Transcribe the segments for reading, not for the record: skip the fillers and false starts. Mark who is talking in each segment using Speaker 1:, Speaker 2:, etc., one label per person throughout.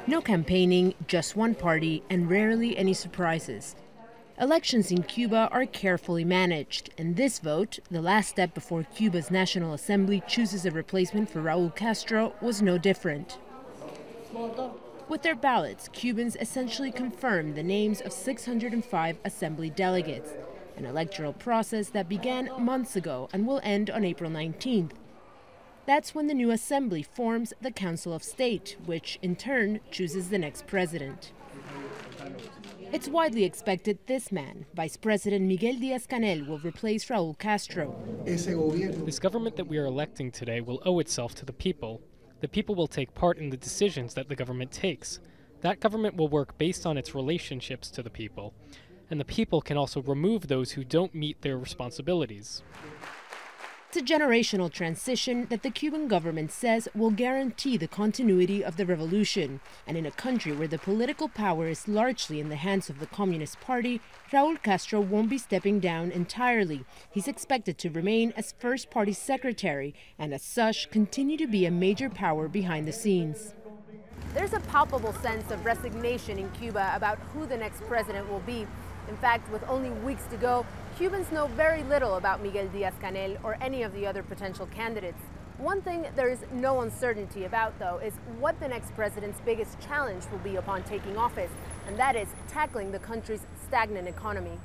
Speaker 1: No campaigning, just one party, and rarely any surprises. Elections in Cuba are carefully managed, and this vote, the last step before Cuba's National Assembly chooses a replacement for Raul Castro, was no different. With their ballots, Cubans essentially confirmed the names of 605 assembly delegates, an electoral process that began months ago and will end on April 19th. That's when the new assembly forms the Council of State, which in turn chooses the next president. It's widely expected this man, Vice President Miguel Diaz-Canel, will replace Raul Castro.
Speaker 2: This government that we are electing today will owe itself to the people. The people will take part in the decisions that the government takes. That government will work based on its relationships to the people. And the people can also remove those who don't meet their responsibilities.
Speaker 1: It's a generational transition that the Cuban government says will guarantee the continuity of the revolution. And in a country where the political power is largely in the hands of the Communist Party, Raul Castro won't be stepping down entirely. He's expected to remain as first party secretary and as such continue to be a major power behind the scenes.
Speaker 3: There's a palpable sense of resignation in Cuba about who the next president will be. In fact, with only weeks to go, Cubans know very little about Miguel Diaz-Canel or any of the other potential candidates. One thing there is no uncertainty about, though, is what the next president's biggest challenge will be upon taking office, and that is tackling the country's stagnant economy.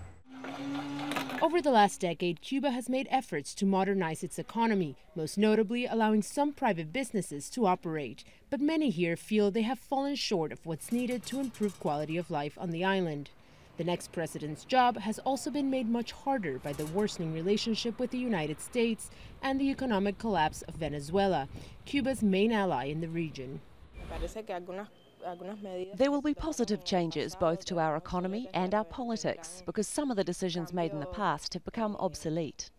Speaker 1: Over the last decade, Cuba has made efforts to modernize its economy, most notably allowing some private businesses to operate. But many here feel they have fallen short of what's needed to improve quality of life on the island. The next president's job has also been made much harder by the worsening relationship with the United States and the economic collapse of Venezuela, Cuba's main ally in the region.
Speaker 4: There will be positive changes both to our economy and our politics because some of the decisions made in the past have become obsolete.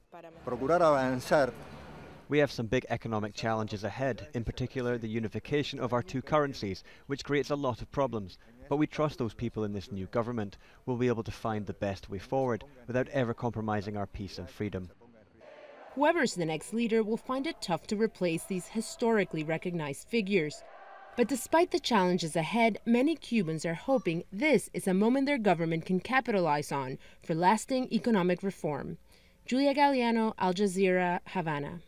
Speaker 5: We have some big economic challenges ahead, in particular the unification of our two currencies, which creates a lot of problems. But we trust those people in this new government will be able to find the best way forward without ever compromising our peace and freedom.
Speaker 1: Whoever's the next leader will find it tough to replace these historically recognized figures. But despite the challenges ahead, many Cubans are hoping this is a moment their government can capitalize on for lasting economic reform. Julia Galiano, Al Jazeera, Havana.